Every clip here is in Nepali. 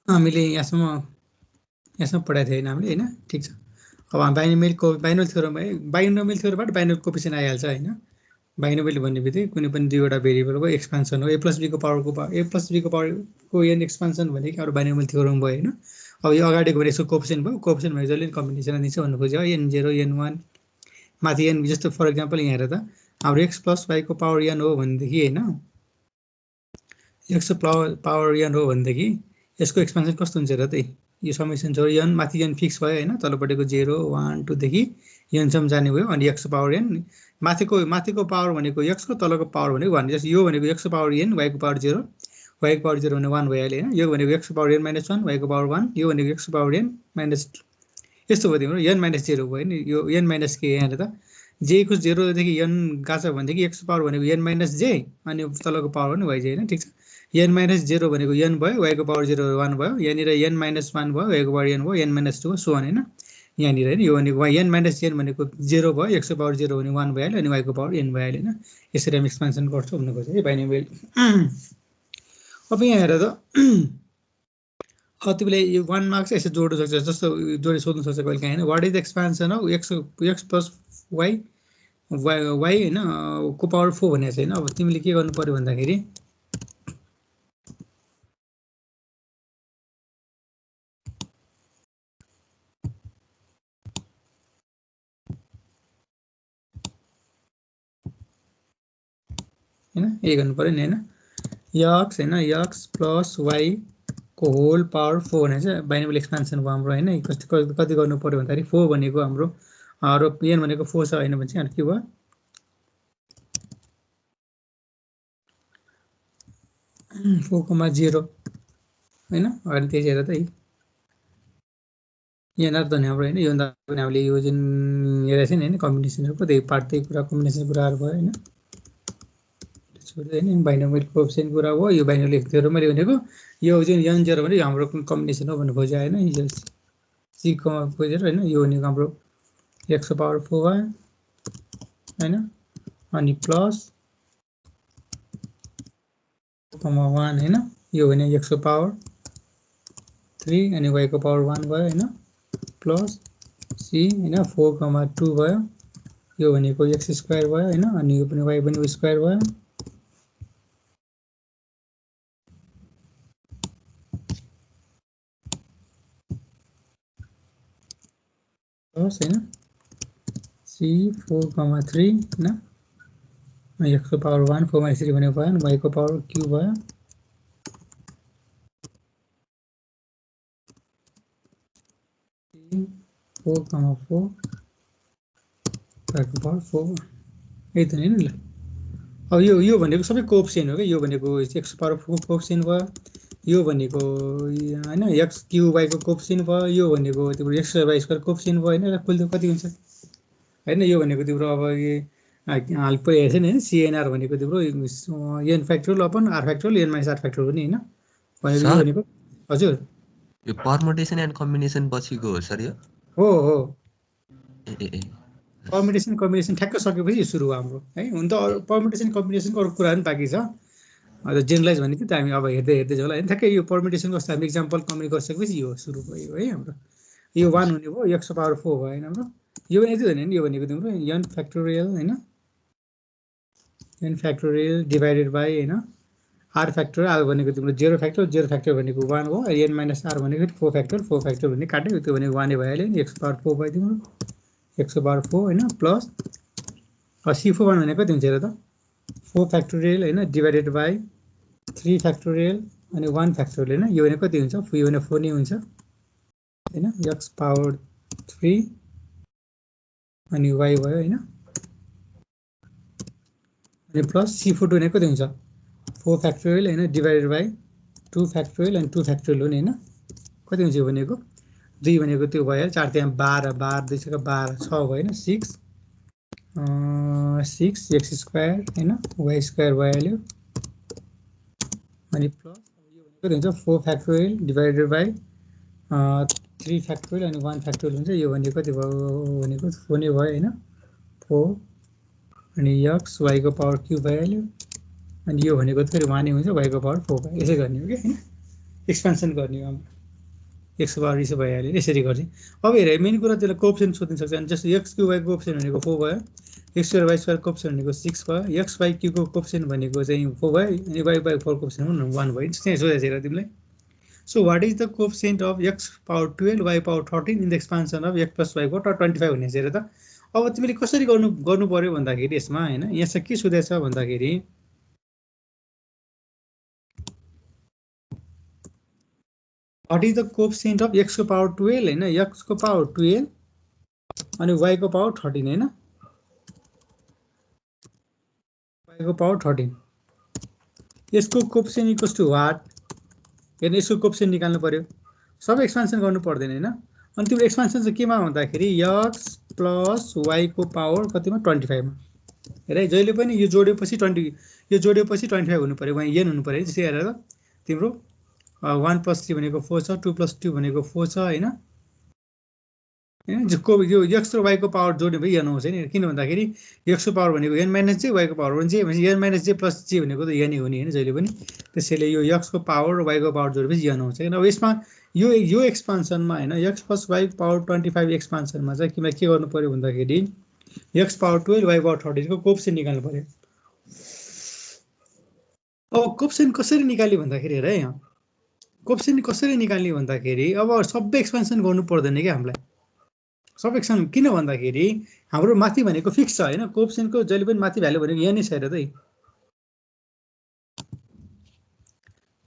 हामीले यहाँसम्म पढाएको थिएँ हामीले हैन ठीक छ। अब बाइनोमियल थ्योरम है बाइनोमियल थ्योरमबाट बाइनोमियल कोएफिसिएन्ट आइहाल्छ हैन। बाइनोमियल भन्ने बित्तिकै कुनै पनि दुईवटा भेरिएबलको एक्सपान्सन हो a + b को पावरको n एक्सपान्सन भनेको हाम्रो बाइनोमियल थ्योरम भयो हैन। अब यो अगाडिको भने यसको कोएफिसिएन्ट भयो कोएफिसिएन्ट भने जसले कम्बिनेसन दिन्छ भन्नु खोज्यो n0 n1 माथि n जस्तो फर एक्जाम्पल यहाँ हेर त हाम्रो x + y को पावर n हो भनेदेखि हैन x पावर n हो भनेदेखि यसको एक्सपान्सन कस्तो हुन्छ र त यो समेसन छ n माथि n फिक्स भयो हैन तलपट्टिको 0 1 2 देखि n सम्म जाने भयो अनि x पावर n माथिको पावर भनेको x को तलको पावर भनेको 1 जस्तो यो भनेको x पावर n y को पावर 0 y को पावर 0 भने 1 भइहाल्यो हैन यो भनेको x पावर n - 1 y को पावर 1 यो भनेको x पावर n - 2 यस्तो भयो तिम्रो n - 0 भयो नि यो n - k यहाँ त j को 0 देखि n गछ भनेदेखि x पावर भनेको n - j अनि तलको पावर पनि y j हैन ठीक छ n - 0 भनेको n भयो y को पावर 0 1 भयो यहाँनिर n - 1 भयो y को पावर n भयो n - 2 सो हैन यहाँनिर हैन यो भनेको n - n भनेको 0 भयो x को पावर 0 भने 1 भइहाल्यो अनि y को पावर n भइहाल्यो हैन यसरी हामी एक्सपान्सन गर्छौं भन्नु खोजेँ है बाइनोमियल। अब यहाँ हेर त तिमीले यो 1 मार्क्स यसो जोड्न सक्छ जस्तो जोडी सोध्न सक्छ कहिले काहीँ हैन what is the expansion of x + y हैन को पावर 4 भनेको छ हैन। अब तिमीले के गर्नु पर्यो भन्दाखेरि हैन ए गर्नु पर्यो नि हैन x हैन x + y को होल पावर 4 भनेको चाहिँ बाइनोमियल एक्सपान्सन भयो हाम्रो हैन कति गर्नु पर्यो भन्दाखेरि 4 भनेको हाम्रो र n भनेको 4 छ हैन भने चाहिँ के भयो 4,0 हैन अनि त्यही हेर त यहाँ त नि हाम्रो हैन यो पनि हामीले यो जुन हेरेको छ नि हैन कम्बिनेसनको त्यही पार्ट त्यही कुरा कम्बिनेसन कुराहरु भयो हैन छोड्दै नि बाइनोमियल कोएफिसिएन्ट कुरा हो यो बाइनोमियल थ्योरम मैले भनेको यो जुन n0 भने हाम्रो कम्बिनेसन हो भन्नु खोजे हैन यो c खोजेर हैन यो भनेको हाम्रो x पावर 4 हैन अनि प्लस 1 हैन यो भने x पावर 3 अनि y को पावर 1 भयो हैन प्लस c हैन 4,2 भयो यो भनेको x² भयो हैन अनि यो पनि y पनि स्क्वायर भयो प्लस हैन c 4,3 हैन x को पावर 1 4 - 3 भनेको भयो y को पावर क्यूब भयो 4,4 y को पावर 4 यही त नि ल अब यो भनेको सबै कोएफिसिएन्ट हो के यो भनेको x पावर 4 कोएफिसिएन्ट भयो यो भनेको हैन x क्यूब y को कोएफिसिएन्ट भयो यो भनेको तिम्रो x y स्क्वायर कोएफिसिएन्ट भयो हैन कुल कति हुन्छ हैन यो भनेको तिम्रो अब हाल पो हेर्छ नि हैन CNR भनेको तिम्रो n factorial upon r factorial n - r factorial पनि हैन भनेको हजुर यो परमुटेसन एन्ड कम्बिनेसन पछिको हो सर यो हो ए परमुटेसन कम्बिनेसन ठ्याक्क सकेपछि सुरु हो हाम्रो है हुन त परमुटेसन कम्बिनेसनको अरु कुरा पनि बाँकी छ अझ जेनरलाइज भन्ने कि त हामी अब हेर्दै होला हैन ठ्याक्कै यो परमुटेसन कस्तो हामी एक्जाम्पल कम्युनिकेट गरिसकेपछि यो सुरु भयो है हाम्रो यो 1 हुने भयो x पावर 4 भयो हैन हाम्रो यो पनि यति हैन यो भनेको तिम्रो n फ्याक्टोरियल हैन n फ्याक्टोरियल डिवाइडेड बाइ हैन r फ्याक्टोरियल r भनेको तिम्रो 0 फ्याक्टोरियल भनेको 1 हो n - r भनेको 4 फ्याक्टोरियल भन्ने काट्यो त्यो भनेको 1 नै भइहाल्यो नि x पावर 4 भयो तिम्रो x पावर 4 हैन प्लस c4 भनेको कति हुन्छ र त 4 फ्याक्टोरियल हैन डिवाइडेड बाइ 3 फ्याक्टोरियल अनि 1 फ्याक्टोरियल हैन यो भने कति हुन्छ यो भने 4 नै हुन्छ हैन x पावर 3 अनि y भयो हैन अनि प्लस c4 भनेको कति हुन्छ 4 फ्याक्टोरियल हैन डिवाइडेड बाइ 2 फ्याक्टोरियल अनि 2 फ्याक्टोरियल हो नि हैन कति हुन्छ यो भनेको 2 भनेको त्यो भयो 4 त्यहाँ 12 2 6 12 6 भयो हैन 6 x स्क्वायर हैन y स्क्वायर भइहाल्यो अनि प्लस यो भनेको कति हुन्छ 4 फ्याक्टोरियल डिवाइडेड बाइ 3 फ्याक्टोरियल अनि 1 फ्याक्टोरियल हुन्छ यो भनेको कति भयो भनेको 4 नै भयो हैन 4 अनि x y को पावर क्यूब भइहाल्यो अनि यो भनेको फेरि 1 हुन्छ y को पावर 4 भयो यसै गर्ने हो के हैन एक्सपेन्सन गर्ने हो हाम्रो x को पावर यसो भइहाल्यो यसरी गर्ने अब हेरे मेन कुरा त्यसले कोएफिसिएन्ट सोध्न सक्छ अनि जस्तो x क्यू y को कोएफिसिएन्ट भनेको 4 भयो x square y square coefficient भनेको 6 भयो x y क्यू को कोएफिसिएन्ट भनेको चाहिँ 4 भयो अनि y by 4 कोएफिसिएन्ट 1 भयो त्यही सोधेछ हेर तिमीलाई so what is the coefficient of x power 12 y power 13 in the expansion of x plus y को 25 भन्ने हेर त अब तिमीले कसरी गर्नु पर्यो भन्दाखेरि यसमा हैन यहाँ चाहिँ के सोधेछ भन्दाखेरि what is the coefficient of x को power 12 हैन x को power 12 अनि y को power 13 हैन y को power 13 यसको कोएफिसिएन्ट इक्वल्स टु व्हाट हेर्न यसको कोएफिसिएन्ट निकाल्नु पर्यो सबै एक्सपेन्सन गर्नु पर्दैन हैन अनि तिम्रो एक्सपेन्सन चाहिँ केमा भन्दाखेरि x प्लस y को पावर कतिमा 25 मा हेर जहिले पनि यो जोडेपछि 25 हुनु पर्यो वहाँ n हुनु पर्यो त्यसै हेरेर तिम्रो 1 plus 3 भनेको 4 छ 2 plus 2 भनेको 4 छ हैन जको यो x र y को पावर जोड्ने भए n आउँछ नि किन भन्दाखेरि x को पावर भनेको n - j y को पावर j भनेपछि n - j plus j भनेको त n हुने हैन जहिले पनि त्यसैले यो x को पावर र y को पावर जोडेपछि n आउँछ हैन अब यसमा यो एक्सपान्सनमा हैन x plus y को पावर 25 एक्सपान्सनमा चाहिँ किमा के गर्नु पर्यो भन्दाखेरि x पावर 12 y पावर 13 को कोएफिसिएन्ट निकाल्नु पर्यो अब कोएफिसिएन्ट कसरी निकाल्ने भन्दाखेरि हेर यहाँ कोएफिसिएन्ट कसरी निकाल्ने भन्दाखेरि अब सबै एक्सपेन्सन गर्नु पर्दैन के हामीलाई सब एक्सपेन्सन किन भन्दाखेरि हाम्रो माथि भनेको फिक्स छ हैन कोएफिसिएन्टको जहिले पनि माथि भ्यालु भनेको यहाँ नै छ हेर त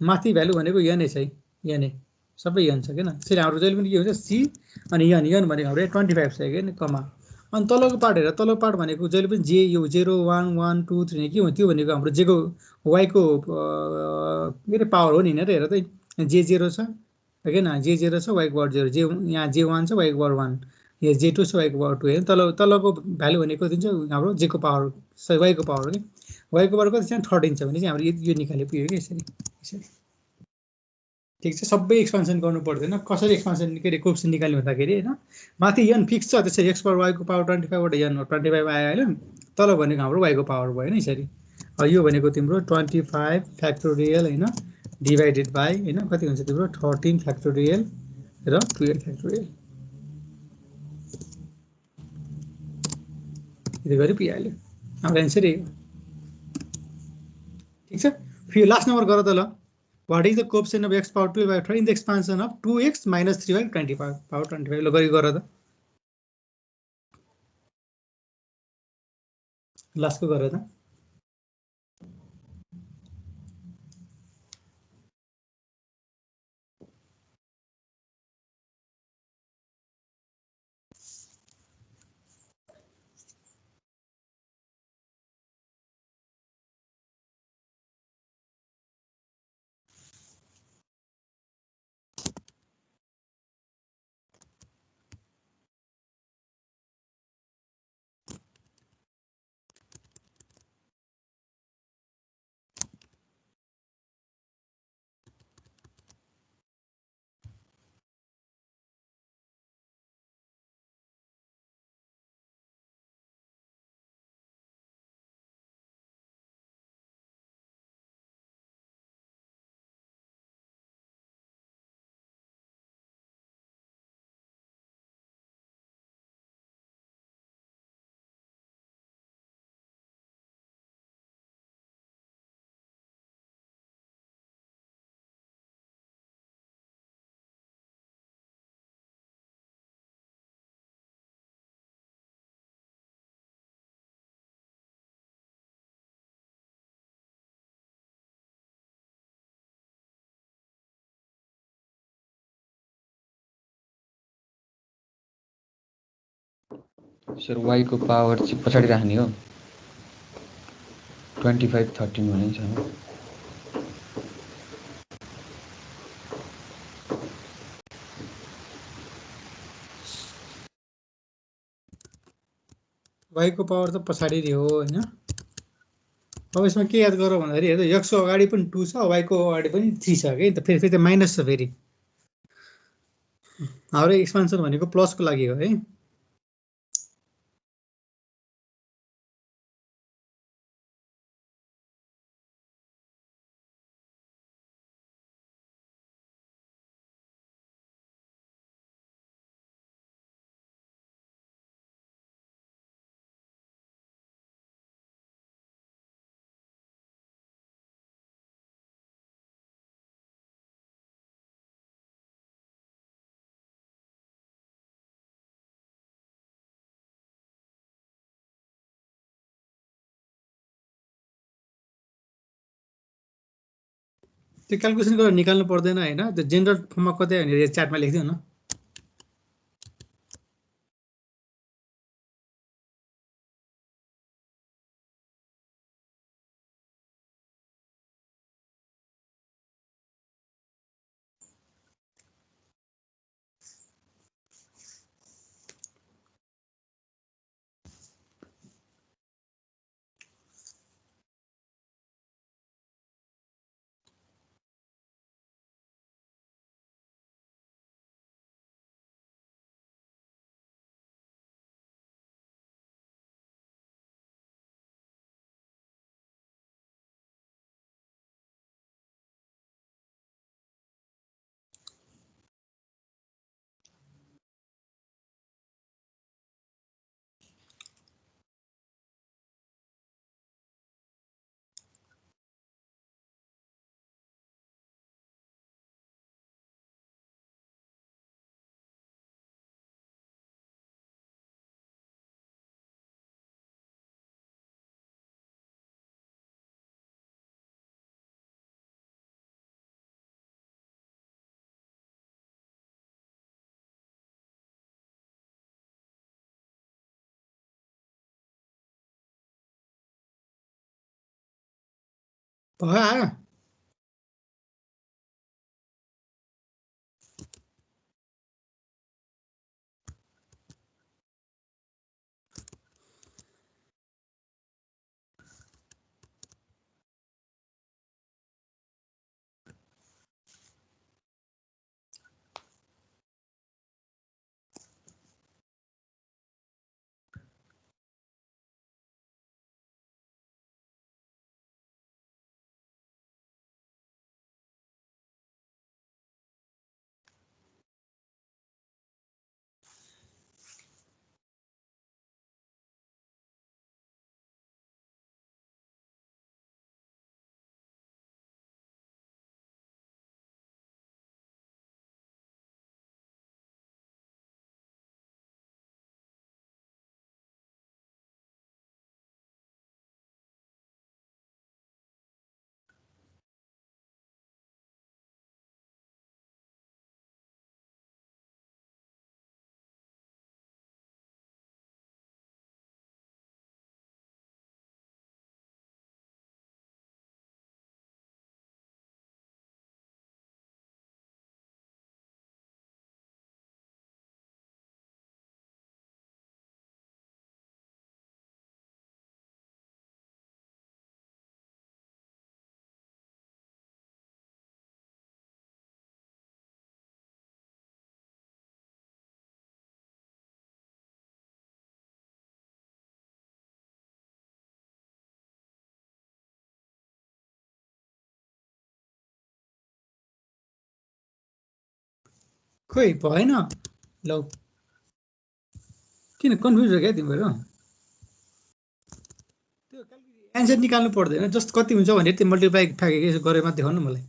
माथि भ्यालु भनेको यहाँ नै छ यहाँ नै सबै यहाँ छ हैन त्यसैले हाम्रो जहिले पनि के हुन्छ c अनि यहाँ भनेको हाम्रो 25 छ हैन कमा अनि तलको पार्ट हेर तलको पार्ट भनेको जहिले पनि j यो 0 1 1 2 3 के हो त्यो भनेको हाम्रो j को y को के पावर हो नि हेर त j 0 छ हैन j 0 छ y को पावर 0 j यहाँ j 1 छ y को पावर 1 यो j2 छ y को पावर 2 हैन तलको भ्यालु भनेको दिन्छ हाम्रो j को पावर y को पावर हो नि y को पावर कति छ 13 छ भने चाहिँ हाम्रो यो निकाले पुग्यो के यसरी ठीक छ सबै एक्सपेन्सन गर्नु पर्दैन कसरी एक्सपेन्सन के कोएफिसिएन्ट निकाल्ने भन्दाखेरि हैन माथि n फिक्स छ त्यसै x पावर y को पावर 25 बाट n 25 आयो हैन तल भनेको हाम्रो y को पावर भयो नि यसरी यो भनेको तिम्रो 25 फ्याक्टोरियल हैन डिवाइडेड बाइ हैन कति हुन्छ तिम्रो 13 फ्याक्टोरियल र 12 फ्याक्टोरियल यति गरी पिहाल्यो हाम्रो आन्सर यही हो ठीक छ फेरि लास्ट नम्बर गर त ल what is the coefficient of x power 12 by 13 in the expansion of 2x minus 3 by 25 power 25 ल गरी गर त लास्टको गर त सर y को पावर चाहिँ पछाडी राख्ने हो 25 13 भने छ नि y को पावर त पछाडी नै हो हैन अब यसमा के याद गर भन्दाखेरि हेर x को अगाडि पनि 2 छ y को अगाडि पनि 3 छ के त फेरि त माइनस छ फेरि हाम्रो एक्सपेन्सन भनेको प्लस को लागि हो है त्यो क्याल्कुलेसन गरेर निकाल्नु पर्दैन हैन त्यो जेनरल फर्ममा कतै हैन च्याटमा लेखिदिउ न भयो आयो खोइ भएन लौ किन कन्फ्युज भयो क्या तिमीहरू त्यो एन्सर निकाल्नु पर्दैन जस्ट कति हुन्छ भने त्यो मल्टिप्लाई फ्याक्ट गरेर मात्र देखाउनु न मलाई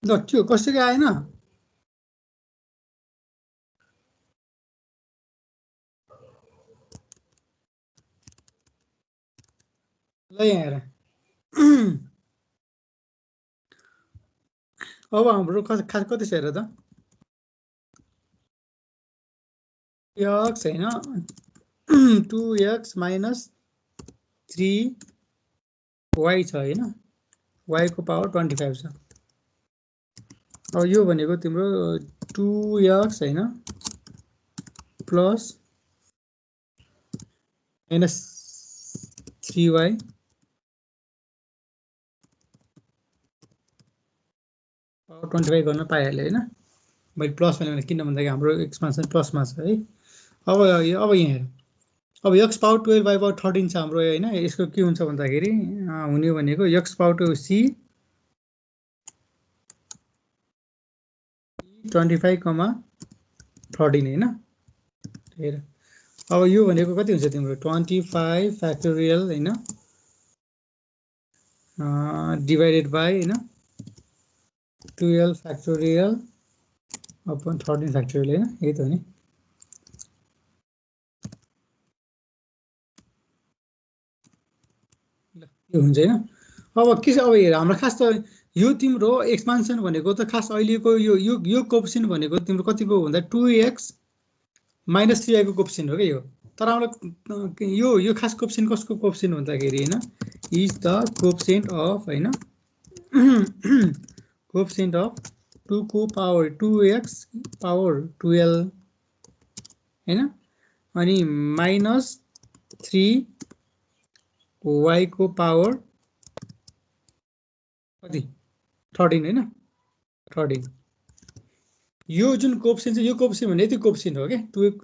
ल के हो कसरी आएन ल यहाँ हेर अब हाम्रो खास कति छ हेर त x हैन 2x minus 3y छ हैन y को पावर 25 छ अब यो भनेको तिम्रो 2x हैन प्लस माइनस 3y पावर 25 गर्न पाइहाल्यो हैन मैले प्लस भने किन भन्दाखेरि हाम्रो एक्सपान्सन प्लसमा छ है अब यहाँ हेर अब x पावर 12 y पावर 13 छ हाम्रो हैन यसको के हुन्छ भन्दाखेरि हुने भनेको x पावर 2 c 25, 13 हैन हेर अब यो भनेको कति हुन्छ तिम्रो 25 फ्याक्टोरियल हैन डिवाइडेड बाइ हैन 12 फ्याक्टोरियल अपन 13 फ्याक्टोरियल हैन यही त हो नि यो हुन्छ हैन अब के छ अब हेर हाम्रो खास त यो तिम्रो एक्सपान्सन भनेको त खास अहिलेको यो कोएफिसिएन्ट भनेको तिम्रो कतिको भन्दा 2x माइनस 3y को कोएफिसिएन्ट हो के यो तर हामीलाई यो खास कोएफिसिएन्ट कसको कोएफिसिएन्ट भन्दाखेरि हैन इज द कोएफिसिएन्ट अफ हैन कोएफिसिएन्ट अफ 2 को पावर 2x पावर 12 हैन अनि माइनस 3y को पावर कति 13 हैन 13 यो जुन कोएफिसिएन्ट छ यो कोएफिसिएन्ट भने यति कोएफिसिएन्ट हो के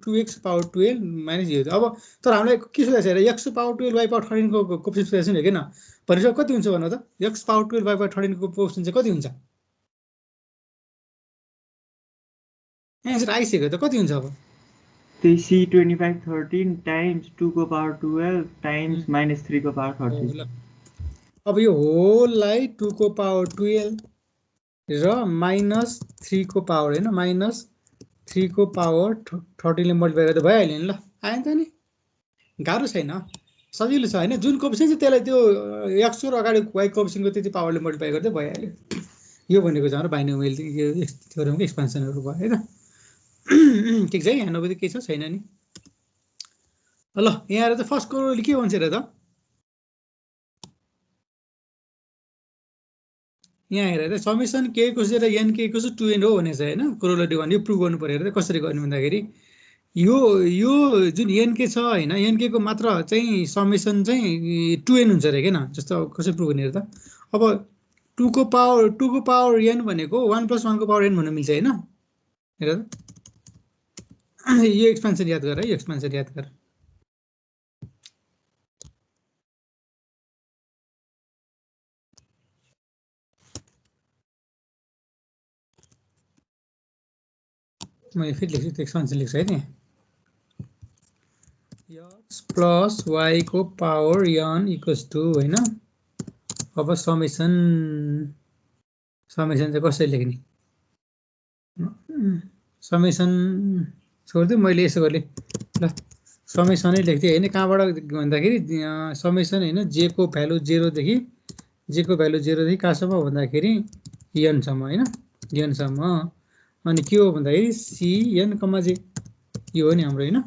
2x पावर 12 माइनस यो अब तर हामीलाई के सोधेको छ हेर x पावर 12 y पावर 13 को कोएफिसिएन्ट सोधेको छ नि हैन भनेपछि कति हुन्छ भन्नु त x पावर 12 y पावर 13 को कोएफिसिएन्ट चाहिँ कति हुन्छ एन्सर आइसक्यो त कति हुन्छ अब त्यही c25 13 टाइम्स 2 को पावर 12 टाइम्स माइनस 3 को पावर 13 अब यो होललाई 2 को पावर 12 र माइनस 3 को पावर हैन माइनस 3 को पावर 13 ले मल्टिप्लाई गर्दा भइहाल्यो नि ल आयो त नि गाह्रो छैन सजिलो छ हैन जुन कोएफिसिएन्ट छ त्यसलाई त्यो x को अगाडि y कोएफिसिएन्ट को त्यति पावरले मल्टिप्लाई गर्दै भइहाल्यो यो भनेको चाहिँ हाम्रो बाइनोमियल थ्योरमको एक्सपान्सनहरु भयो हैन ठीक छ यहाँ नबुझे के छ छैन नि ल यहाँ हेर त फर्स्ट कोरोले के भन्छ र त यहाँ हेर समेसन के को चाहिँ n के को चाहिँ 2n हो भनेछ हैन कोरोलेटिभ भने यो प्रुभ गर्नु पर्यो र कसरी गर्ने भन्दाखेरि यो जुन n के छ हैन n के को मात्र चाहिँ समेसन चाहिँ 2n हुन्छ रे हैन जस्तो कसरी प्रुभ गर्ने र त अब 2 को पावर n भनेको 1 + 1 को पावर n भन्न मिल्छ हैन हेर त यो एक्सपान्सन याद गर है यो एक्सपान्सन याद गर मैले फेरि लेख्छु त्यो एक्सपान्सन लेख्छु है त्यहाँ x प्लस y को पावर n इक्वल्स टु हैन अब समेसन चाहिँ कसरी लेख्ने समेसन छोड्दै मैले यसो गर्ने ल समेसनै लेख्थे हैन कहाँबाट भन्दाखेरि समेसन हैन j को भ्यालु 0 देखि कहाँसम्म भन्दाखेरि n सम्म हैन n सम्म अनि के हो भन्दाखेरि cn, j यो हो नि हाम्रो हैन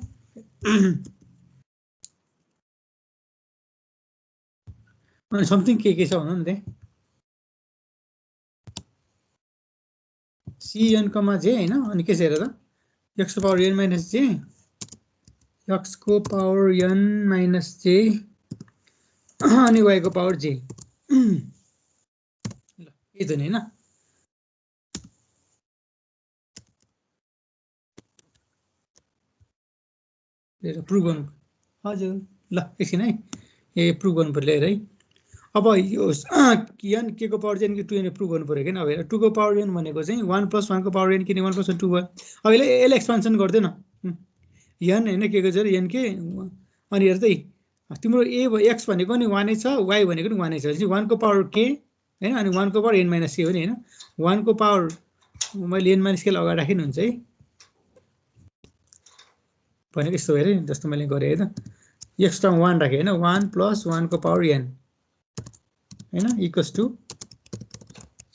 अनि समथिङ के छ भन्नु नि त्यहाँ cn, j हैन अनि के छ हेर त x को power n minus j x को पावर n माइनस j अनि y को पावर j ल यति नै हैन प्रुभ गर्नु हजुर ल एकछिन है ए प्रुभ गर्नु पर्यो है अब यो n के को पावर n के 2n प्रुभ गर्नु पर्यो हैन अब 2 को पावर n भनेको चाहिँ 1 + 1 को पावर n किने 1 + 1 2 भयो अब यसले एक्सपान्सन गर्दैन n हैन के को छ n के अनि हेर त तिम्रो a x भनेको नि 1 नै छ y भनेको नि 1 नै छ 1 को पावर k हैन अनि 1 को पावर n - k हो नि हैन 1 को पावर मैले n - k लाई अगाडि राखिन हुन्छ है भनेको यस्तो हेरे जस्तो मैले गरे है त x टर्म 1 राखे हैन 1 + 1 को पावर n हैन इक्वल्स टु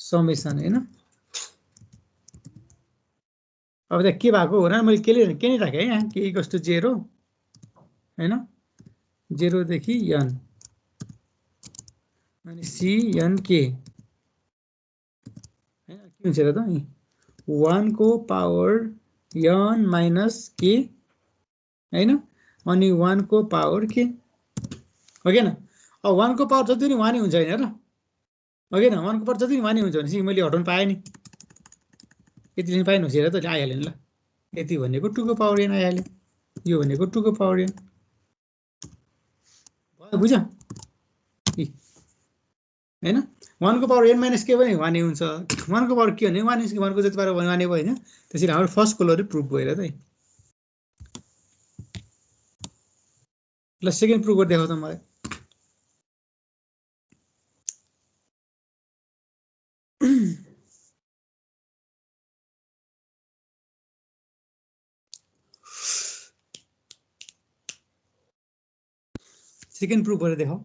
समेसन हैन अब त के भएको हो र मैले के नै राखे है यहाँ k इक्वल्स टु 0 हैन 0 देखि n अनि c n k हैन के हुन्छ र त 1 को पावर n - k हैन अनि 1 को पावर के हो के न अब 1 को पावर जति पनि 1 नै हुन्छ हैन र हो के न 1 को पावर जति पनि 1 नै हुन्छ भनेपछि मैले हटाउन पाएँ नि यति लिन पाएन हेर त आइहाल्यो नि ल यति भनेको 2 को पावर n आइहाल्यो यो भनेको 2 को पावर n भयो बुझ्यो हैन 1 को पावर n - k पनि 1 नै हुन्छ 1 को पावर के भने 1 - 1 को जति पावर 1 नै भयो हैन त्यसैले हाम्रो फर्स्ट कोलहरु प्रुफ भयो त ल सेकेन्ड प्रुफ गर्दै देखाउ त मलाई सेकेन्ड प्रुफ गरेर देखाउ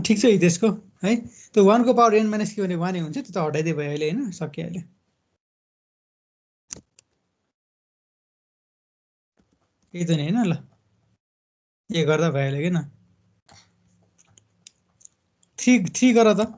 ठिक छ हितेशको है त्यो 1 को पावर n - k भने 1 नै हुन्छ त्यो त हटाइदिए भयो अहिले हैन सकिहाल्यो यही त नि हैन ल ए गर्दा भइहाल्यो किन 3 गर त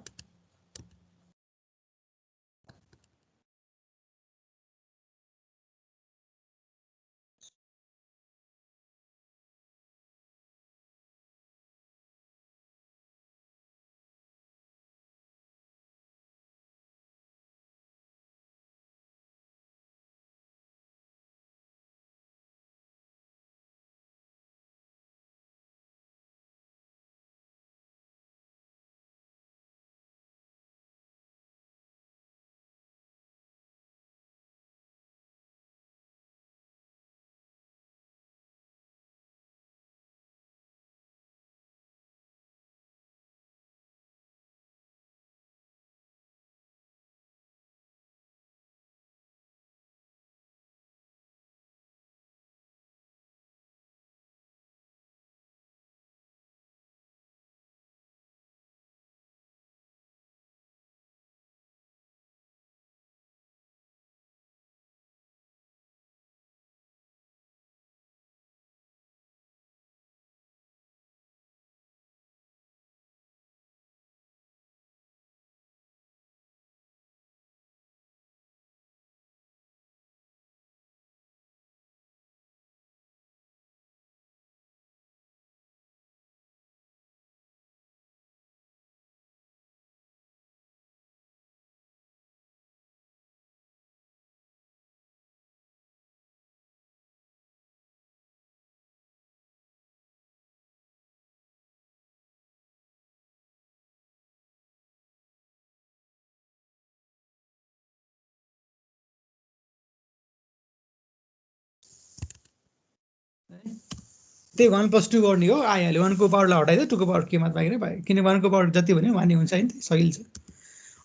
त्यही 1 + 2 गर्ने हो आइहाल्यो 1 को पावरलाई हटाइदियो 2 को पावर के मात्र बाहिर भयो किन 1 को पावर जति भन्यो मान्य हुन्छ हैन सजिलो छ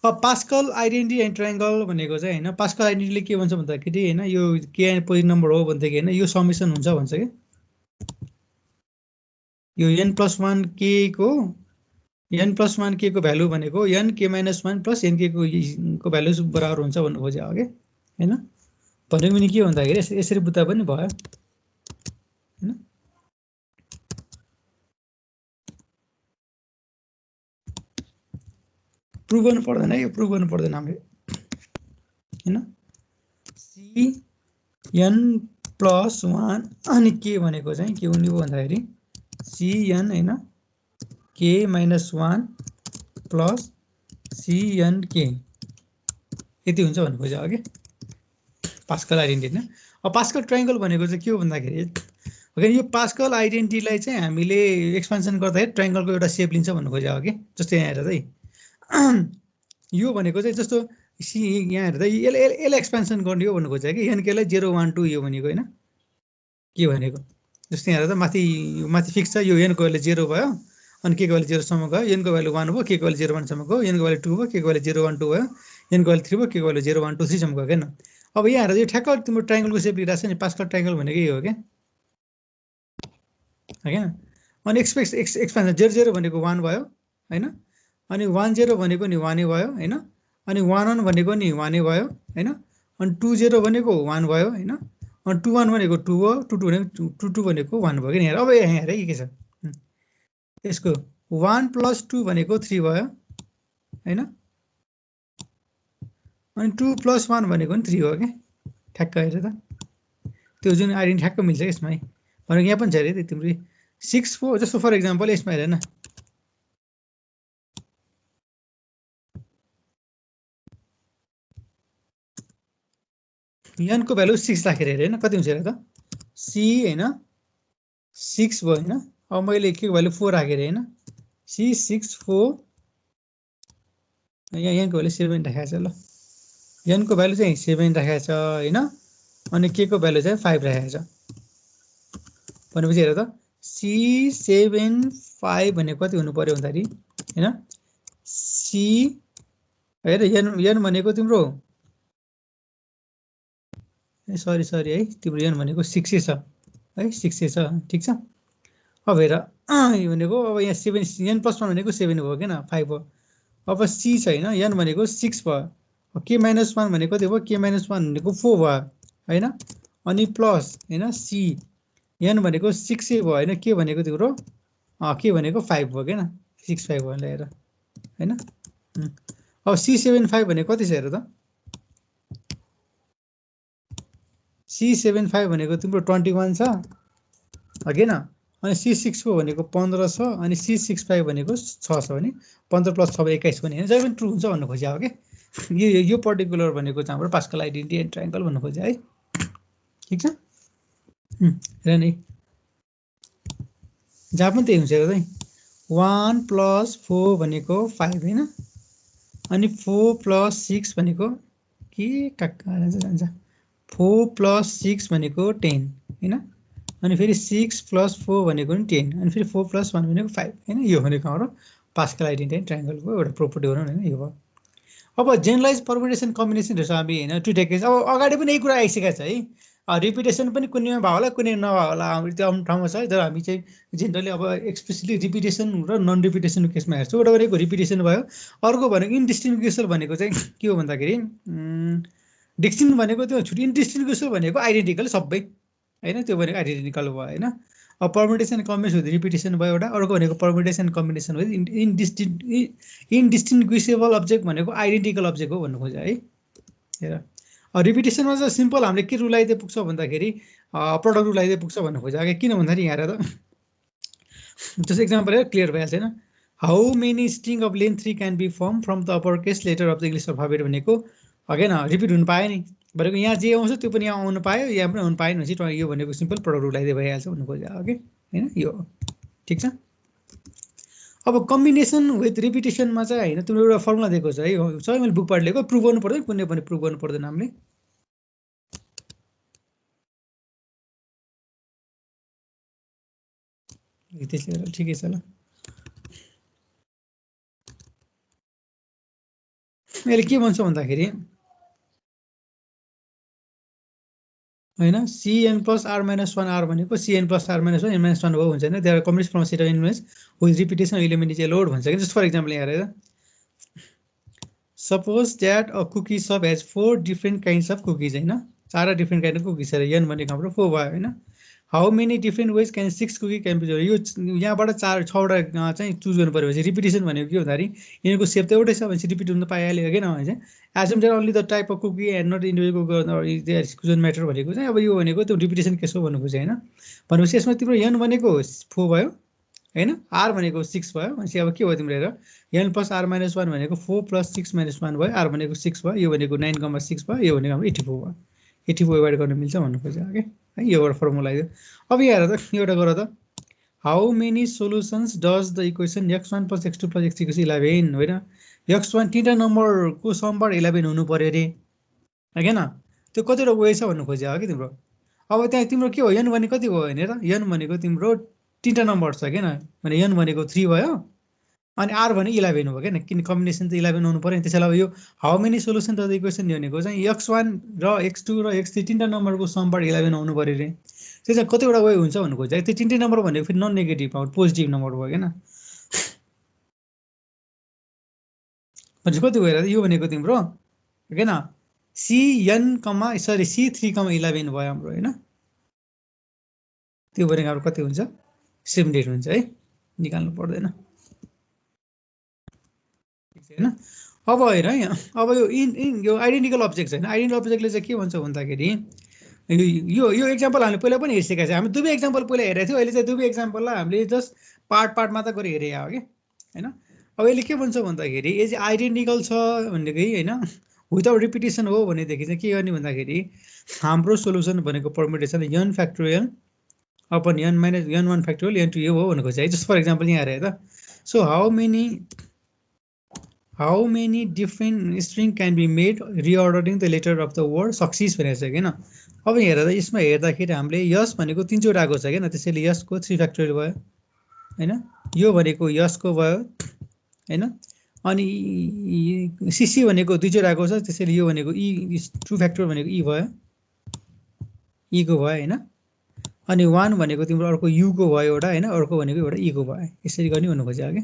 अब पास्कल आइडेन्टिटी एन्ड ट्रायंगल भनेको चाहिँ हैन पास्कल आइडेन्टिटीले के भन्छ भन्दाखेरि हैन यो के पोजिटिभ नम्बर हो भन्दाखेरि हैन यो समेसन हुन्छ भन्छ के यो n+1 k को n+1 k को भ्यालु भनेको n k - 1 + n k को भ्यालु बराबर हुन्छ भन्नु खोजे हो के हैन भनेको पनि के भन्दाखेरि यसरी बुझ्दा पनि भयो हैन प्रुभ गर्नु पर्दैन यो प्रुभ गर्नु पर्दैन हामीले हैन c n+1 अनि के भनेको चाहिँ के हुने हो भन्दाखेरि cn हैन k - 1 + cnk यति हुन्छ भन्नु खोज्यो अघि पास्कल आइडेन्टिटी हैन अब पास्कल ट्रायंगल भनेको चाहिँ के हो भन्दाखेरि ओके यो पास्कल आइडेन्टिटीलाई चाहिँ हामीले एक्सपेन्सन गर्दाखेरि ट्रायंगलको एउटा शेप लिन्छ भन्नु खोज्यो अघि जस्तै यहाँ हेर्दा है यो भनेको चाहिँ जस्तो सी यहाँ हेर्दा यसले एक्सपेन्सन गर्ने हो भन्नु खोज्यो कि n केलाई 0 1 2 यो भनेको हैन के भनेको जस्तै यहाँ हेर्दा माथि फिक्स छ यो n को भ्यालु 0 भयो अनि के को भ्यालु 0 सम्म गयो n को भ्यालु 1 भयो के को भ्यालु 0 1 सम्म गयो n को भ्यालु 2 भयो के को भ्यालु 0 1 2 भयो n को भ्यालु 3 भयो के को भ्यालु 0 1 2 3 सम्म गयो हैन अब यहाँ हेर्दा यो ठ्याक्क तिम्रो ट्रायंगलको शेप लिइराछ नि पास्कल ट्रायंगल भनेको यही हो के हैन अनि एक्सपेन्सन 0 0 भनेको 1 भयो हैन अनि 1 0 भनेको नि 1 भयो हैन अनि 1 1 भनेको नि 1 भयो हैन अनि 2 0 भनेको 1 भयो हैन अनि 2 1 भनेको 2 हो 2 2 भनेको 2 2 भनेको 1 भयो किन अब यहाँ हेर के छ यसको 1 + 2 भनेको 3 भयो हैन अनि 2 + 1 भनेको नि 3 हो के ठ्याक्क हेर त त्यो जुन आइडेन्टिटी ठ्याक्क मिल्छ यसमा है भनेको यहाँ पनि छ रे तिम्रो 6 4 जस्तो फर एक्जाम्पल यसमा हेर न n को भ्यालु 6 राखेर हेर हैन कति हुन्छ हेर त c हैन 6 भयो हैन अब मैले के को भ्यालु 4 राखेर हैन c 6 4 यहाँ n को भ्यालु 7 राखेको छ ल n को भ्यालु चाहिँ 7 राखेको छ हैन अनि k को भ्यालु चाहिँ 5 राखेको छ भनेपछि हेर त c 7 5 भनेको कति हुनु पर्यो भन्दाखेरि हैन c हेर n भनेको तिम्रो सरी है तिम्रो n भनेको 6 छ है 6 छ ठीक छ अब हेर यो भनेको अब यहाँ 7 n+1 भनेको 7 हो किन 5 हो अब c छ हैन n भनेको 6 भयो k - 1 भनेको कति भयो k - 1 भनेको 4 भयो हैन अनि प्लस हैन c n भनेको 6 भयो हैन के भनेको तिम्रो के भनेको 5 भयो किन 6 5 भयो हेर हैन अब c 7 5 भनेको कति छ हेर त C75 भनेको तिम्रो 21 छ हैन अनि C64 भनेको 15 छ अनि C65 भनेको 6 छ भने 15 + 6 = 21 भने हैन जहिले पनि ट्रु हुन्छ भन्नु खोज्या हो के यो पर्टिकुलर भनेको चाहिँ हाम्रो पास्कल आइडेन्टिटी एन्ड ट्रायंगल भन्नु खोज्या है ठीक छ हेर नि जहाँ पनि त्यही हुन्छ हेर त 1 + 4 भनेको 5 हैन अनि 4 + 6 भनेको के काका जान्छ 4 + 6 भनेको 10 हैन अनि फेरि 6 + 4 भनेको नि 10 अनि फेरि 4 + 1 भनेको 5 हैन यो भनेको हाम्रो पास्कल आइडेन्टिटी एन्ड ट्रायंगलको एउटा प्रोपर्टी हो हैन यो हो अब जेनरलाइज परम्युटेसन कम्बिनेसन रहेछ हामी हैन टु टेकेज अब अगाडि पनि यही कुरा आइसकेको छ है रिपिटेसन पनि कुनैमा भयो होला कुनै नभयो होला हाम्रो त्यो आफ्नो ठाउँमा छ है तर हामी चाहिँ जेनरली अब एक्सपेशली रिपिटेसन र नन रिपिटेसनको केसमा हेर्छौँ एउटा भनेको रिपिटेसन भयो अर्को भनेको इन्डिस्टिङ्ग्विसेबल भनेको चाहिँ के हो भन्दाखेरि डिस्टिङ भनेको त्यो छुट्टी इन्डिस्टिङ्ग्विसेबल भनेको आइडेन्टिकल सबै हैन त्यो भनेको आइडेन्टिकल भयो हैन अब परम्युटेसन कम्बिनेसन हुँदा रिपिटेसन भयो एउटा अर्को भनेको परम्युटेसन कम्बिनेसन हो इन्डिस्टिङ्ग्विसेबल अब्जेक्ट भनेको आइडेन्टिकल अब्जेक्ट हो भन्नु खोज्यो है हेर रिपिटेसनमा चाहिँ सिम्पल हामीले के रुल लगाइदिए पुग्छ भन्दाखेरि प्रडक्ट रुल लगाइदिए पुग्छ भन्नु खोज्यो किन भन्दाखेरि यहाँ हेर जस्तो एक्जाम्पल हेर क्लियर भइहाल्छ हैन how many string of length 3 can be form from the upper case letter of the English alphabet भनेको हैन रिपिट हुनु पायो नि भनेको यहाँ जे आउँछ त्यो पनि यहाँ आउनु पायो यहाँ पनि आउनु पाएन भने यो भनेको सिम्पल प्रडक्ट रुल लगाइदिए भइहाल्छ भन्नु खोज्यो ओके हैन यो ठीक छ अब कम्बिनेसन विथ रिपिटेसनमा चाहिँ हैन तिम्रो एउटा फर्मुला दिएको छ है सबै मैले बुकबाट लिएको प्रुभ गर्नु पर्दैन कुनै पनि प्रुभ गर्नु पर्दैन हामीले त्यसले ठिकै छ ल। यसले के भन्छ भन्दाखेरि होइन cn plus r minus 1 r भनेको cn plus r minus 1 n minus 1 हो हुन्छ हैन। There communist from set of elements with repetition element is allowed भन्छ कि। जस्ट फर एक्जाम्पल यहाँ हेरेर suppose that a cookie shop has 4 different kinds of cookies हैन। 4 डिफरेंट काइन्ड अफ कुकीज छ n भनेको हाम्रो 4 भयो हैन। How many different ways can 6 cookie can be. यो यहाँबाट 6 वटा चाहिँ चुज गर्नु पर्यो। रिपिटेसन भनेको के भन्दाखेरि यिनीहरूको सेप त एउटै छ भनेपछि रिपिट हुन पाइहाल्यो हैन भने चाहिँ assume that only the type of cookie and not individual cookies matter भनेको चाहिँ अब यो भनेको त्यो रिपिटेसन केस हो भन्नु खोजे हैन। भनेपछि यसमा तिम्रो n भनेको 4 भयो हैन, r भनेको 6 भयो भनेपछि अब के भयो तिम्रो हेर n plus r minus 1 भनेको 4 plus 6 minus 1 भयो, r भनेको 6 भयो, यो भनेको 9,6 भयो, यो भनेको हाम्रो 84 भयो। 84 डिभाइड गर्न मिल्छ भन्नु खोजेको के है। यो एउटा फर्मुला आइदियो। अब यहाँ हेर त एउटा गर त how many solutions does the equation x1 plus x2 plus x3 = 11 होइन। x1 तीनटा नम्बरको समबाट 11 हुनु पर्यो रे हैन। त्यो कतिवटा वे छ भन्नु खोजेको हो कि तिम्रो। अब त्यहाँ तिम्रो के हो n भनेको कति भयो भनेर n भनेको तिम्रो तीनटा नम्बर छ किन भने n भनेको 3 भयो अनि r भने 11 हो किन किन कम्बिनेसन त 11 हुनु पर्यो नि। त्यसैले अब यो how many solution the equation भनेको चाहिँ x1 र x2 र x3 तीनटा नम्बरको समबाट 11 आउनु पर्यो रे। त्यो चाहिँ कतिवटा वे हुन्छ भन्नु खोजेको। त्यो तीनटै नम्बर भनेको फेरि non negative out positive number भयो किन। भनेपछि कति भयो यो भनेको तिम्रो हैन C3,11 भयो हाम्रो हैन। त्यो भनेको हाम्रो कति हुन्छ 78 हुन्छ है, निकाल्नु पर्दैन हैन। अब हेर है अब यो आइडेन्टिकल अब्जेक्ट छैन। आइडेन्टिकल अब्जेक्टले चाहिँ के भन्छ भन्दाखेरि यो एक्जाम्पल हामीले पहिला पनि हेरिसकेका छौँ। हामी दुवै एक्जाम्पल पहिला हेरेको थियौँ। अहिले चाहिँ दुवै एक्जाम्पललाई हामीले जस्ट पार्ट मात्र गरी हेरे हो कि हैन। अब यसले के भन्छ भन्दाखेरि यो चाहिँ आइडेन्टिकल छ भनेकै हैन विदाउट रिपिटेसन हो भनेदेखि चाहिँ के गर्ने भन्दाखेरि हाम्रो सोलुसन भनेको permutation n factorial upon n minus n1 factorial n2 यो हो भनेको चाहिँ जस्ट फर एक्जाम्पल यहाँ हेर त। So how many different string can be made reordering the letter of the word success भनेको छ किन। अब हेर त यसमा हेर्दाखेरि हामीले यस भनेको 3 चोटि आएको छ किन, त्यसैले यसको 3 फ्याक्टोरियल भयो हैन। यो भनेको यसको भयो हैन। अनि सीसी भनेको 2 चोटि आएको छ त्यसैले यो भनेको e 2 फ्याक्टोरियल भनेको e भयो e को भयो हैन। अनि 1 भनेको तिम्रो अर्को u को भयो एउटा हैन, अर्को भनेको एउटा e को भयो। यसरी गर्ने भन्नु खोजेको के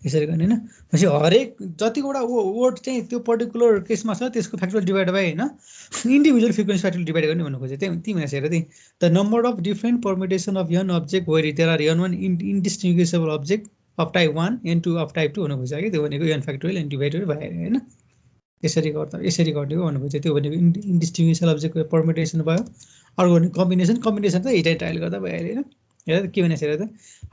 यसरी गर्ने हैन। भनेपछि हरेक जतिवटा वर्ड चाहिँ त्यो पर्टिकुलर केसमा छ त्यसको फ्याक्टोरियल डिभाइड बाइ हैन इन्डिभिजुअल फ्रिक्वेन्सी फ्याक्टोरियल डिभाइड गर्ने भन्नु खोजेको। त्यही भनेको हेर त्यही the number of different permutation of n object where there are n1 indistinguishable object of type 1 n2 of type 2 भन्नु खोजेको कि। त्यो भनेको n factorial n divided by हैन। यसरी गर्ने हो भन्नु खोजेको। त्यो भनेको इन्डिस्टिंग्विसेबल अब्जेक्टको परम्युटेसन भयो। अर्को भने कम्बिनेसन त हिट ट्रायल गर्दा भइहाल्यो हैन। हेर के भनेको हेर त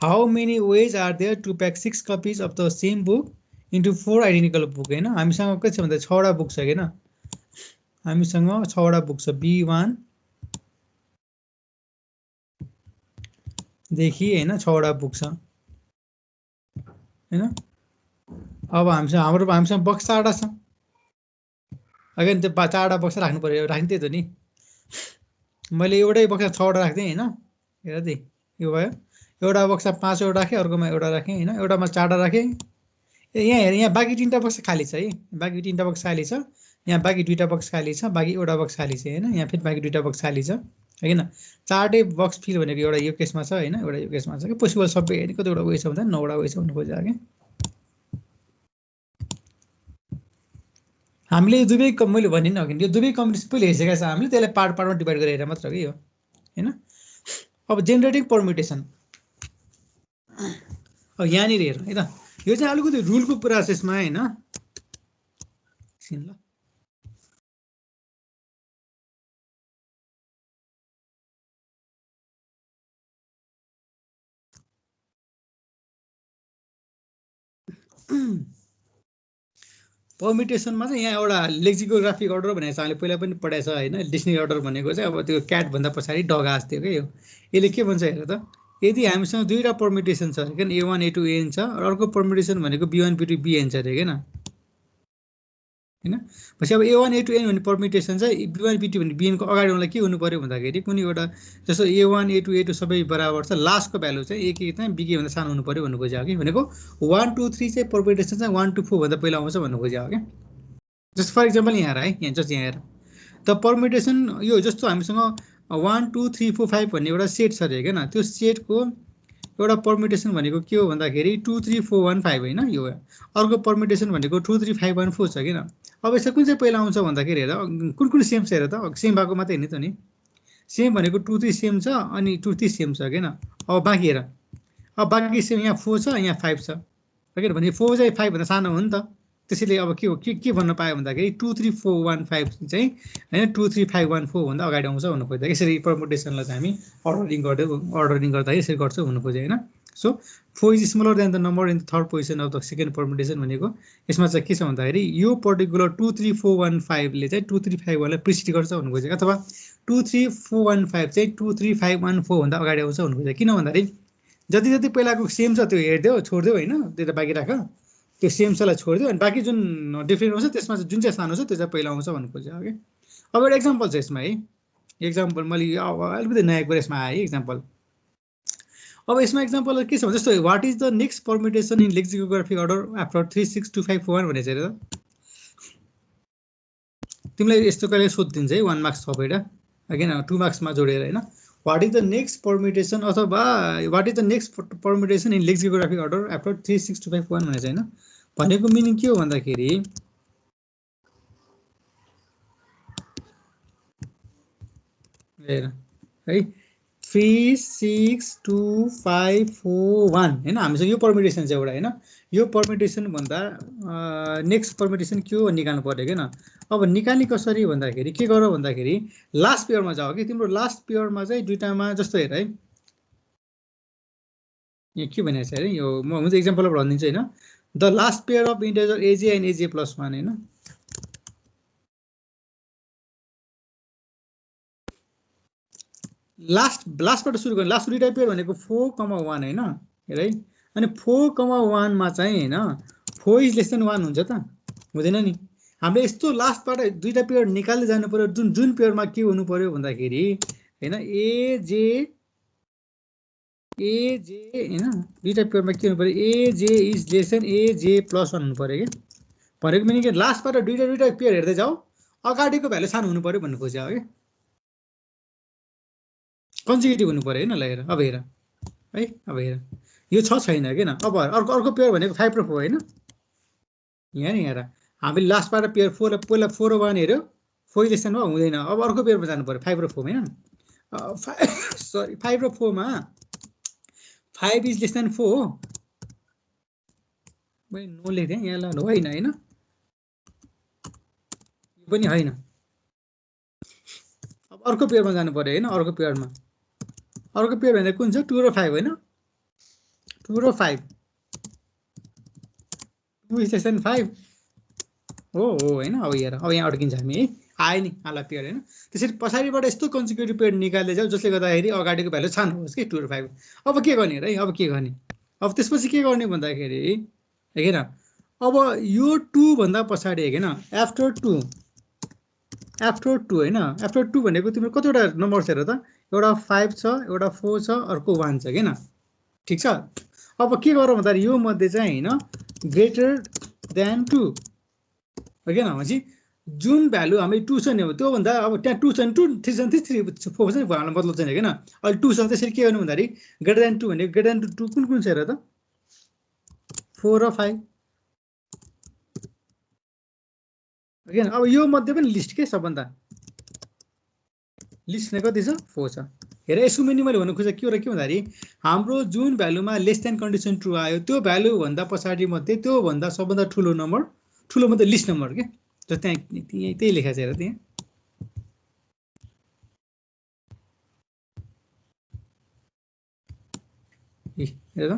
how many ways are there to pack 6 copies of the same book into 4 identical book हैन। हामीसँग के छ भन्दा 6 वटा बुक छ हैन। हामीसँग 6 वटा बुक छ B1 देखि हैन 6 वटा बुक छ हैन। अब हामीसँग बक्स 4 छ अगेन त्यो 4 बक्स राख्नु पर्यो राख्नु त्यही त नि। मैले एउटै बक्स 6 वटा राख्दै हैन। हेर त यो भयो एउटा बक्स 5 वटा राखेँ, अर्कोमा एउटा राखेँ हैन, एउटामा 4 वटा राखेँ। यहाँ हेर यहाँ बाँकी 3टा बक्स खाली छ है, बाँकी 3टा बक्स खाली छ। यहाँ बाँकी 2टा बक्स खाली छ, बाँकी एउटा बक्स खाली छ हैन। यहाँ फेरि बाँकी 2टा बक्स खाली छ हैन। 4टै बक्स फिल भनेको एउटा यो केसमा छ हैन, एउटा यो केसमा छ कि पोसिबल सबै हैन। कतिवटा वे छ भन्दा 9 वटा वे छ भन्नु खोजेको के। हामीले दुवै मैले भने नि अघि यो दुवै कम्बिनेसन पहिले हेरिसकेका छ हामीले, त्यसलाई पार्टमा डिभाइड गरेर हेरेर मात्र हो कि यो हैन। अब जेनेरेटिङ परम्युटेसन अब यहाँनिर हेर है त यो चाहिँ अलिकति रुलको प्रोसेसमा हैन ल। परम्युटेसनमा चाहिँ यहाँ एउटा लेक्सिकोग्राफिक अर्डर भनेको छ, हामीले पहिला पनि पढाएको छ हैन। डिक्सनरी अर्डर भनेको चाहिँ अब त्यो क्याट भन्दा पछाडि डग आस्थ्यो के। यसले के भन्छ हेर त यदि हामीसँग दुईटा परम्युटेसन छ हैन A1 A2 AN छ, अर्को परम्युटेसन भनेको B1 B2 BN छ रे हैन हैन पछि अब A1 A2 N भन्ने परमिटेसन चाहिँ B1 B2 भन्ने BN को अगाडि आउनलाई के हुनु पर्यो भन्दाखेरि कुनै एउटा जस्तो A1 A2 A2 सबै बराबर छ लास्टको भ्यालु चाहिँ A के चाहिँ B के भन्दा सानो हुनु पर्यो भन्नु खोजेको कि भनेको 1 2 3 चाहिँ परमिटेसन चाहिँ 1 2 4 भन्दा पहिला आउँछ भन्नु खोजेको के जस्ट फर एक्जाम्पल यहाँ है यहाँ जस्ट यहाँ हेर त परमिटेसन यो जस्तो हामीसँग 1 2 3 4 5 भन्ने एउटा सेट छ रे हैन त्यो सेटको एउटा परमिटेसन भनेको के हो भन्दाखेरि 2 3 4 1 5 हैन यो अर्को परमिटेसन भनेको 2 3 5 1 4 छ किन अब यसमा कुन चाहिँ पहिला आउँछ भन्दाखेरि हेर कुन कुन सेम छ हेर त सेम भएको मात्रै हैन त नि सेम भनेको 2 3 सेम छ अनि 2 3 सेम छ किन अब बाँकी हेर अब बाँकी सेम यहाँ 4 छ यहाँ 5 छ हैन भने 4 चाहिँ 5 भन्दा सानो हो नि त त्यसैले अब के हो के भन्न पायो भन्दाखेरि 2 3 4 1 5 चाहिँ हैन 2 3 5 1 4 भन्दा अगाडि आउँछ भन्नु खोज्दा यसरी परमुटेसनलाई चाहिँ हामी अर्डरिङ गर्दा यसरी गर्छौं भन्नु खोजे हैन so 4 is smaller then the number in the third position of the second permutation भनेको यसमा चाहिँ के छ भन्दाखेरि यो पर्टिकुलर 2 3 4 1 5 ले चाहिँ 2 3 5 1 लाई प्रिसिड गर्छ भन्नु खोजेको अथवा 2 3 4 1 5 चाहिँ 2 3 5 1 4 भन्दा अगाडि आउँछ भन्नु खोजेको किन भन्दाखेरि जति जति पहिलाको सेम छ त्यो हेर्दियौ छोड्दियौ हैन त्यो त बाँकी राख त्यो सेम छलाई छोड्दियौ अनि बाँकी जुन डिफरेन्ट हुन्छ त्यसमा चाहिँ जुन चाहिँ सानो छ त्यो चाहिँ पहिला आउँछ भन्नु खोजेको ओके अब एउटा एक्जाम्पल छ यसमा है एक्जाम्पल मैले अलिकति नयाँ कुरा यसमा आयो एक्जाम्पल अब यसमा एक्जाम्पल के छ भने जस्तो what is the next permutation in lexicographic order after 3 6 2 5 4 1 भनेछ हेर तिमीलाई यस्तो कहिले सोधिदिन्छ है 1 मार्क्स थपेर अगेन 2 मार्क्स मा जोडेर हैन what is the next permutation अथवा what is the next permutation in lexicographic order after 3 6 2 5 1 भनेछ हैन भनेको मिनिङ के हो भन्दाखेरि हेर है 3 6 2 5 4 1 हैन हामीसँग यो परमुटेसन चाहिँ एउटा हैन यो परमुटेसन भन्दा नेक्स्ट परमुटेसन के हो निकाल्नु पर्यो हैन अब निकाल्ने कसरी भन्दाखेरि के गरौ भन्दाखेरि लास्ट पेयरमा जाऊ कि तिम्रो लास्ट पेयरमा चाहिँ दुईटामा जस्तो हेर है यहाँ के भनेछ हैन यो म हुन्छ एक्जाम्पल भनिदिन्छु हैन the last pair of integer AJ and AJ plus 1 हैन लास्टबाट सुरु गर्ने लास्ट दुईटा पेयर भनेको 4,1 हैन हेर है अनि 4,1 मा चाहिँ हैन 4 इज लेस देन 1 हुन्छ त हुँदैन नि हामीले यस्तो लास्टबाट दुईटा पेयर निकाल्दै जानु पर्यो जुन पेयरमा के हुनु पर्यो भन्दाखेरि हैन एजे हैन दुईटा पेयरमा के हुनु पर्यो a j is less than a j plus 1 हुनु पर्यो के भनेको मिनिङ के लास्टबाट दुईटा पेयर हेर्दै जाऊ अगाडिको भ्यालु सानो हुनु पर्यो भन्नु खोजेको के कन्जिक्युटिभ हुनु पर्यो हैन ल हेर अब हेर है अब हेर यो छैन किन अब अर्को पेयर भनेको 5 र 4 हैन यहाँ नि हेर हामीले लास्टबाट पेयर 4 लाई पहिला 4 र 1 हेर्यो 4 लेस देन हुँदैन अब अर्को पेयरमा जानु पर्यो 5 र 4 हैन सरी 5 र 4 मा 5 इज लेस देन 4 हो मैले नो लेख्थे यहाँ ल होइन हैन यो पनि हैन अब अर्को पेयरमा जानु पर्यो हैन अर्को पेयर भनेको कुन छ 2 र 5 हैन 2 र 5 2 इज लेस देन 5 हो हैन अब हेर अब यहाँ अड्किन्छ हामी है आए नि आला पेयर हैन त्यसरी पछाडीबाट यस्तो कन्जिक्युटिभ पेयर निकाल्दै जाऊ जसले गर्दाखेरि अगाडिको भ्यालु सानो होस् के 2 र 5 अब के गर्ने है अब के गर्ने अब त्यसपछि के गर्ने भन्दाखेरि हैन अब यो 2 भन्दा पछाडी हैन आफ्टर 2 हैन आफ्टर 2 भनेको तिम्रो कतिवटा नम्बर छ हेर त एउटा 5 छ एउटा 4 छ अर्को 1 छ हैन ठीक छ अब के गरौँ भन्दाखेरि यो मध्ये चाहिँ हैन ग्रेटर देन 2 हैन भनेपछि जुन भ्यालु हामी 2 छ नि त्यो भन्दा अब त्यहाँ 2 छ नि 2 3 छ नि 3 4 छ नि भन्नु मतलब चाहिँ हैन अहिले 2 छ त्यसरी के गर्नु भन्दाखेरि ग्रेटर देन 2 भनेको ग्रेटर देन 2 कुन छ हेर त 4 र 5 हैन अब यो मध्ये पनि लिस्ट के सबभन्दा लिस्ट ने कति छ 4 छ हेर यसको मिनिङ मैले भन्नु खोजेको के हो र के भन्दाखेरि हाम्रो जुन भ्यालुमा लेस देन कन्डिसन ट्रु आयो त्यो भ्यालु भन्दा पछाडी मध्ये त्यो भन्दा सबभन्दा ठुलो नम्बर ठुलो मध्ये लिस्ट नम्बर के जो त्यहाँ त्यही लेखा छ हेर त्यहाँ हेर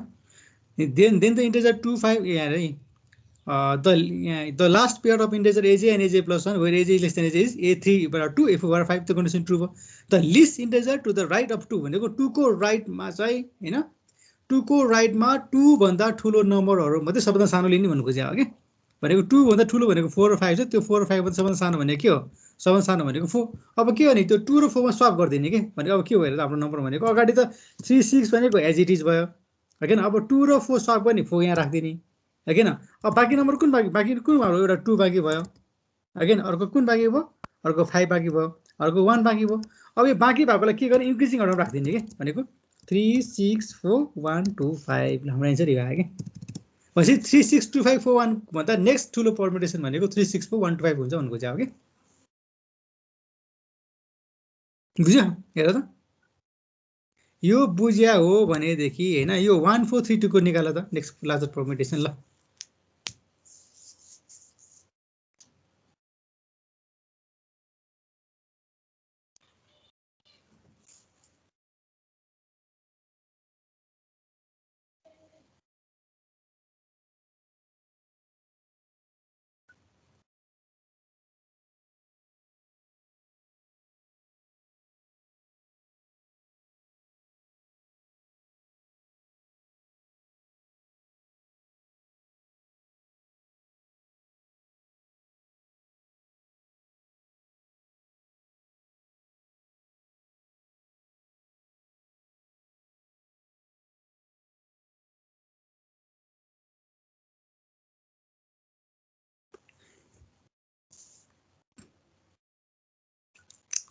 then the integer 2 5 here the last pair of integer aj and aj plus 1 where aj is less than aj is a3 over 2 if over 5 the condition true the least integer to the right of 2 भनेको 2 को राइट मा चाहिँ हैन 2 को राइट मा 2 भन्दा ठुलो नम्बरहरु मध्ये सबभन्दा सानो लिने भन्नु खोजेको के भनेको 2 भन्दा ठुलो भनेको 4 र 5 छ, त्यो 4 र 5 भन्दा सबभन्दा सानो भनेको के हो, सबभन्दा सानो भनेको 4। अब के भने त्यो 2 र 4 मा स्वाप गरिदिने के भनेको अब के भयो त आफ्नो नम्बर भनेको अगाडि त 3 6 भनेको एज इट इज भयो हैन। अब 2 र 4 स्वाप गर्ने 4 यहाँ राख्दिने हैन। अब बाँकी नम्बर कुन बाँकी कुन भयो, एउटा 2 बाँकी भयो हैन, अर्को कुन बाँकी भयो, अर्को 5 बाँकी भयो, अर्को 1 बाँकी भयो। अब यो बाँकी भएकोलाई के गर्ने, इन्क्रिजिङ अर्डरमा राख्दिने के भनेको 3 6 4 1 2 5 हाम्रो एन्सर यो आयो के। पछि 3 6 2 5 4 1 भन्दा नेक्स्ट ठुलो परम्युटेसन भनेको 3 6 4 1 2 5 हुन्छ भन्नु खोजेको के। बुझ्यो, हेर त यो बुझ्या हो भनेदेखि हैन, यो 1 4 3 2 को निकाल त नेक्स्ट लार्जर परम्युटेसन। ल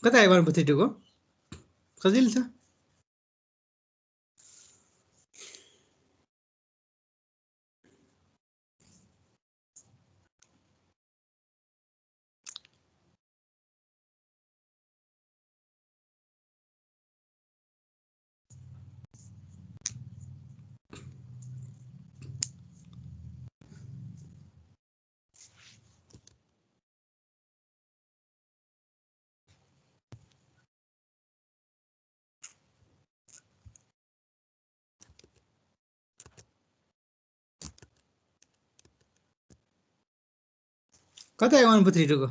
कता आयो 1 4 3 2 को, सजिलो छ। कता आयो 1 4 3 2 को,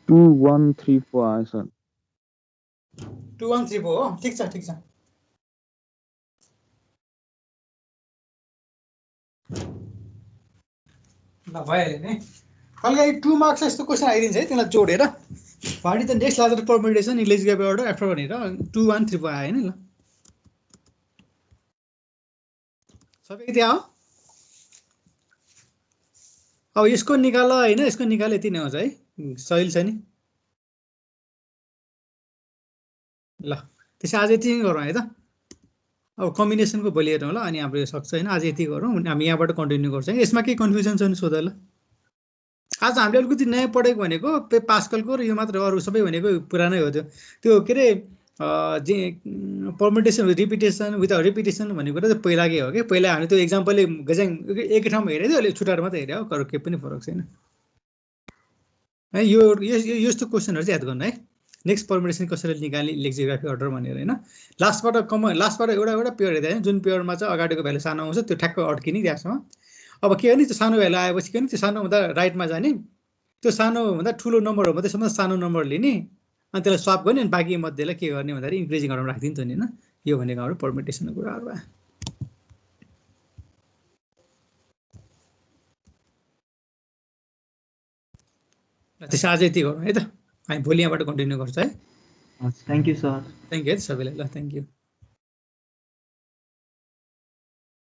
टू 1 3 4 आयो सर। 2 1 3 4 हो, ठीक छ ठीक छ। ल भइहाल्यो नि। कहिले 2 मार्क्स यस्तो क्वेसन आइदिन्छ है, त्यसलाई जोडेर what is the next larger permutation in legislative order after भनेर 2 1 3 4 आयो नि। ल सबै त्यहाँ हो। अब यसको निकाल हैन, यसको निकाल यति नै हुन्छ है, सहिल छ नि। ल त्यसै आज यति नै गरौँ है त। अब कम्बिनेसनको भोलि हेरौँ ल, अनि हाम्रो यो सक्छ हैन। आज यति गरौँ, हामी यहाँबाट कन्टिन्यू गर्छौँ। यसमा के कन्फ्युजन छ नि सोध ल। आज हामीले अलिकति नयाँ पढेको भनेको पास्कलको र यो मात्र, अरू सबै भनेको पुरानै हो। त्यो के अरे जे परम्युटेसन रिपिटेसन विथ रिपिटेसन भनेको कुरा चाहिँ पहिलाकै हो कि। पहिला हामी त्यो एक्जाम्पलले गजाङ एकै ठाउँमा हेरेको थियो, अहिले छुट्टाएर मात्रै हेऱ्यो, अरू केही पनि फरक छैन है। यो यस्तो क्वेसनहरू चाहिँ याद गर्नु है। नेक्स्ट परम्युटेसन कसरी निकाल्ने लेक्सियोग्राफी अर्डर भनेर हैन। लास्टबाट एउटा पेयर हेर्दा जुन पेयरमा चाहिँ अगाडिको भ्यालु सानो आउँछ त्यो ठ्याक्क अड्किने त्यहाँसम्म। अब के गर्ने, त्यो सानो भ्यालु आएपछि के भने त्यो सानोभन्दा राइटमा जाने, त्यो सानोभन्दा ठुलो नम्बर हो भने सबभन्दा सानो नम्बर लिने, अनि त्यसलाई स्वाप गर्ने, अनि बाँकी मध्येलाई के गर्ने भन्दाखेरि इन्क्रिजिङ अर्डरमा राखिदिन्छ नि हैन। यो भनेको हाम्रो परम्युटेसनको कुराहरू भयो। त्यसै आज यति गरौँ है त, हामी भोलि यहाँबाट कन्टिन्यू गर्छ है। Thank you sir. Thank you है सबैलाई, ल थ्याङ्क यू।